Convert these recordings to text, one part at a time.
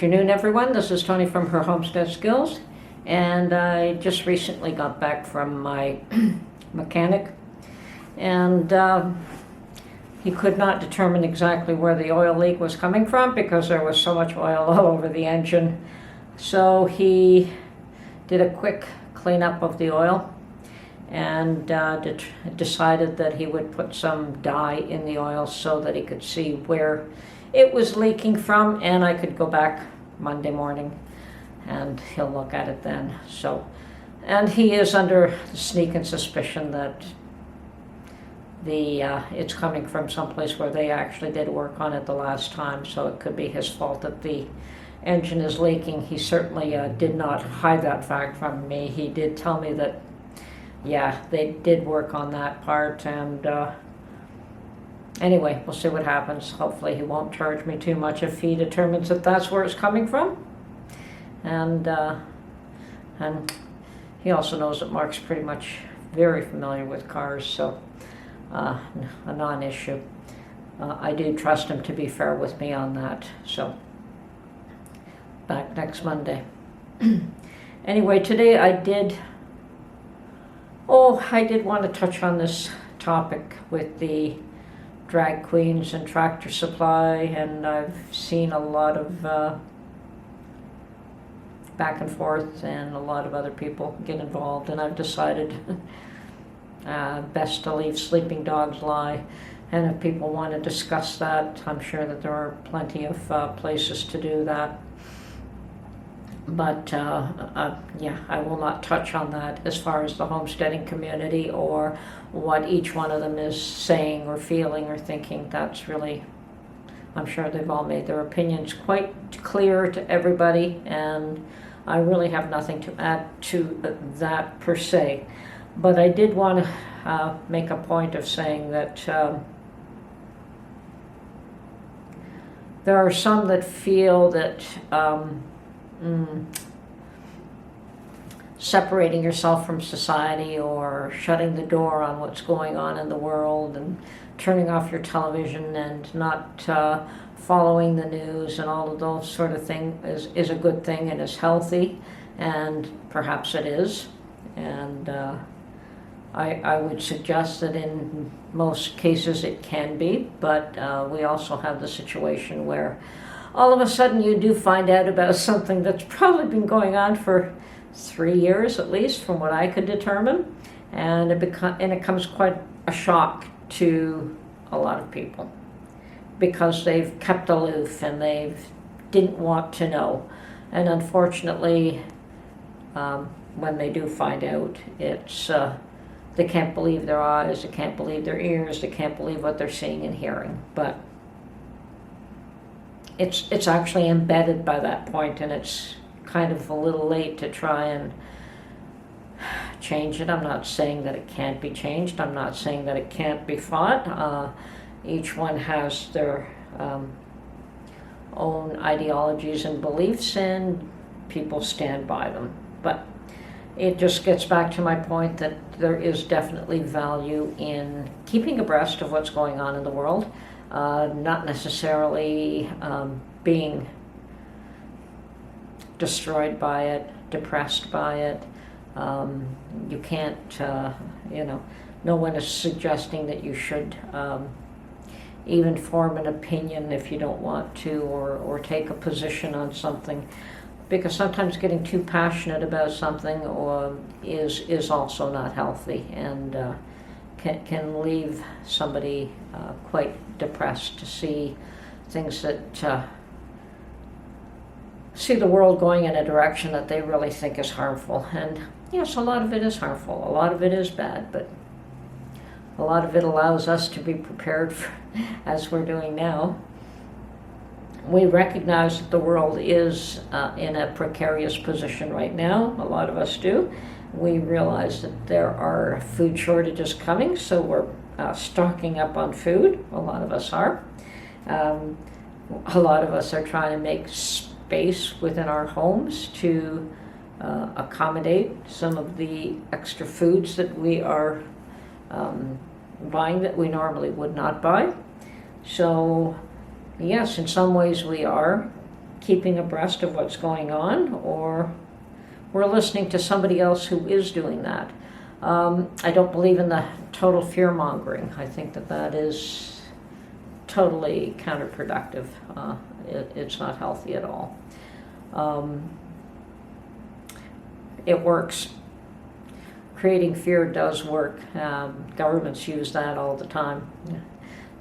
afternoon, everyone. This is Tony from Her Homestead Skills, and I just recently got back from my mechanic, and he could not determine exactly where the oil leak was coming from because there was so much oil all over the engine. So he did a quick cleanup of the oil and decided that he would put some dye in the oil so that he could see where it was leaking from, and I could go back Monday morning and he'll look at it then. So, and he is under the sneaking suspicion that it's coming from someplace where they actually did work on it the last time, so it could be his fault that the engine is leaking. He certainly did not hide that fact from me. He did tell me that, yeah, they did work on that part, and anyway, we'll see what happens. Hopefully he won't charge me too much if he determines that that's where it's coming from. And he also knows that Mark's pretty much very familiar with cars, so a non-issue. I do trust him to be fair with me on that, so back next Monday. Anyway, today I did want to touch on this topic with the drag queens and Tractor Supply, and I've seen a lot of back and forth and a lot of other people get involved, and I've decided best to leave sleeping dogs lie. And if people want to discuss that, I'm sure that there are plenty of places to do that. But yeah, I will not touch on that as far as the homesteading community or what each one of them is saying or feeling or thinking. That's really, I'm sure they've all made their opinions quite clear to everybody, and I really have nothing to add to that per se. But I did want to make a point of saying that there are some that feel that separating yourself from society or shutting the door on what's going on in the world and turning off your television and not following the news and all of those sort of things is a good thing and is healthy, and perhaps it is. And I would suggest that in most cases it can be, but we also have the situation where all of a sudden you do find out about something that's probably been going on for 3 years at least, from what I could determine, and it comes quite a shock to a lot of people because they've kept aloof and they didn't want to know. And unfortunately, when they do find out, it's they can't believe their eyes, they can't believe their ears, they can't believe what they're seeing and hearing. But it's actually embedded by that point, and it's kind of a little late to try and change it. I'm not saying that it can't be changed. I'm not saying that it can't be fought. Each one has their own ideologies and beliefs, and people stand by them. But it just gets back to my point that there is definitely value in keeping abreast of what's going on in the world, not necessarily being destroyed by it, depressed by it. You can't, no one is suggesting that you should even form an opinion if you don't want to, or take a position on something, because sometimes getting too passionate about something is also not healthy, and can leave somebody quite depressed to see things that see the world going in a direction that they really think is harmful. And yes, a lot of it is harmful, a lot of it is bad, but a lot of it allows us to be prepared for, as we're doing now. We recognize that the world is in a precarious position right now. A lot of us do. We realize that there are food shortages coming, so we're stocking up on food. A lot of us are. A lot of us are trying to make space within our homes to accommodate some of the extra foods that we are buying that we normally would not buy. So yes, in some ways we are keeping abreast of what's going on, or we're listening to somebody else who is doing that. I don't believe in the total fear-mongering. I think that is totally counterproductive. It's not healthy at all. It works. Creating fear does work. Governments use that all the time.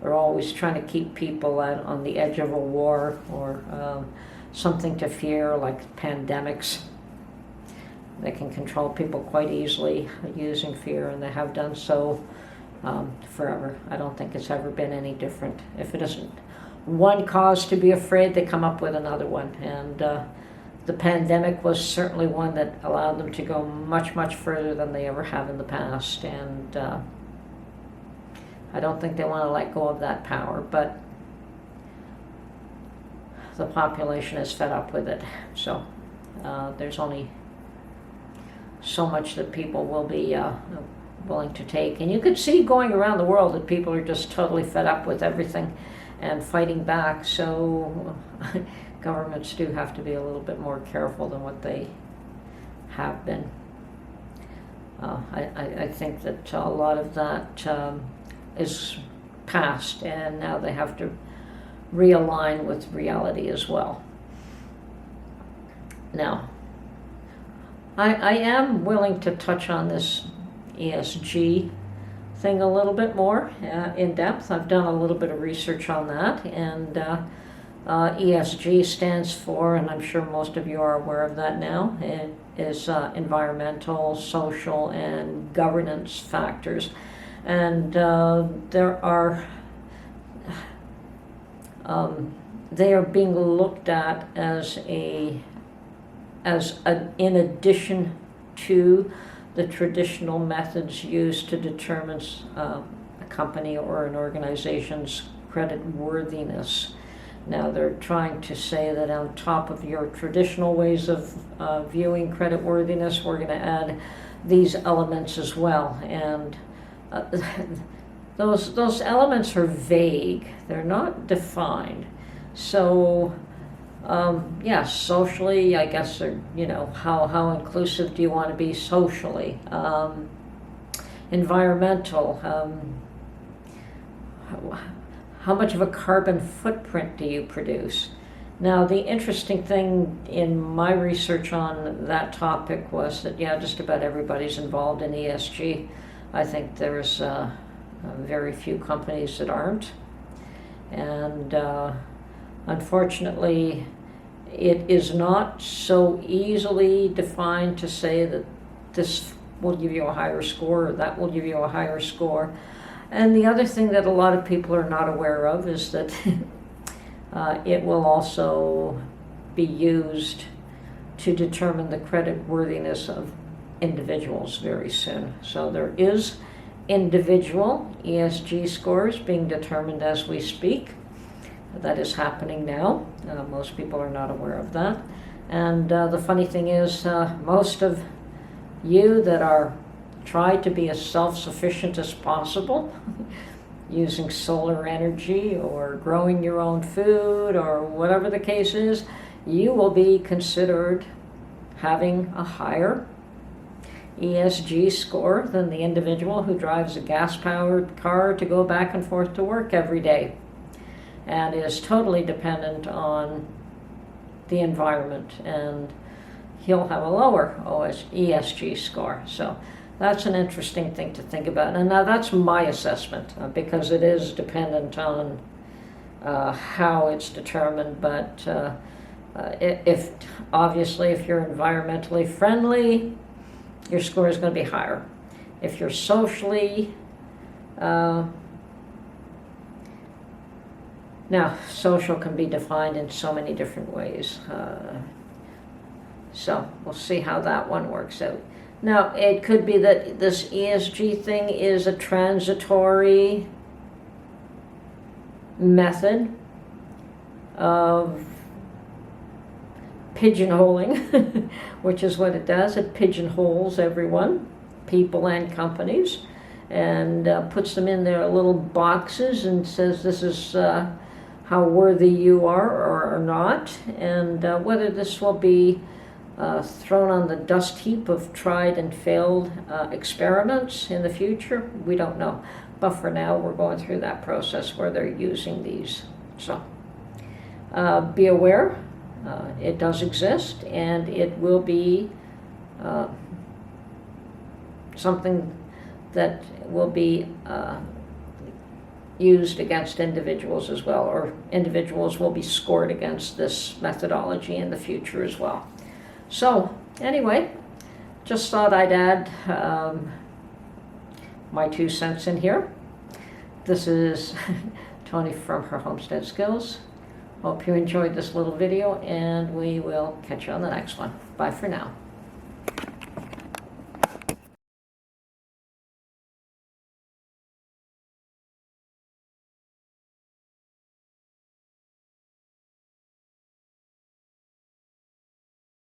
They're always trying to keep people on the edge of a war or something to fear, like pandemics. They can control people quite easily using fear, and they have done so forever. I don't think it's ever been any different. If it isn't one cause to be afraid, they come up with another one. And the pandemic was certainly one that allowed them to go much, much further than they ever have in the past. And I don't think they want to let go of that power, but the population is fed up with it. So there's only so much that people will be willing to take. And you could see going around the world that people are just totally fed up with everything and fighting back. So governments do have to be a little bit more careful than what they have been. I think that a lot of that is past, and now they have to realign with reality as well. Now, I am willing to touch on this ESG thing a little bit more in depth. I've done a little bit of research on that, and ESG stands for, and I'm sure most of you are aware of that now, it is environmental, social, and governance factors. And there are, they are being looked at as in addition to the traditional methods used to determine a company or an organization's credit worthiness. Now they're trying to say that on top of your traditional ways of viewing credit worthiness, we're going to add these elements as well. And those elements are vague. They're not defined. So yes, socially, I guess, how inclusive do you want to be socially? Environmental, how much of a carbon footprint do you produce? Now, the interesting thing in my research on that topic was that, just about everybody's involved in ESG. I think there's very few companies that aren't. And unfortunately, it is not so easily defined to say that this will give you a higher score or that will give you a higher score. And the other thing that a lot of people are not aware of is that it will also be used to determine the credit worthiness of individuals very soon. So there is individual ESG scores being determined as we speak. That is happening now. Most people are not aware of that. And the funny thing is, most of you that are try to be as self-sufficient as possible, using solar energy or growing your own food or whatever the case is, you will be considered having a higher ESG score than the individual who drives a gas-powered car to go back and forth to work every day and is totally dependent on the environment, and he'll have a lower ESG score. So that's an interesting thing to think about. And now that's my assessment, because it is dependent on how it's determined. But if you're environmentally friendly, your score is going to be higher. If you're socially, now social can be defined in so many different ways. So we'll see how that one works out. Now, it could be that this ESG thing is a transitory method of pigeonholing, which is what it does. It pigeonholes everyone, people and companies, and puts them in their little boxes and says this is how worthy you are or not, and whether this will be thrown on the dust heap of tried and failed experiments in the future, we don't know. But for now, we're going through that process where they're using these. So be aware, it does exist, and it will be something that will be used against individuals as well, or individuals will be scored against this methodology in the future as well. So anyway, just thought I'd add my 2 cents in here. This is Tony from her Homestead Skills. Hope you enjoyed this little video, and we will catch you on the next one. Bye for now.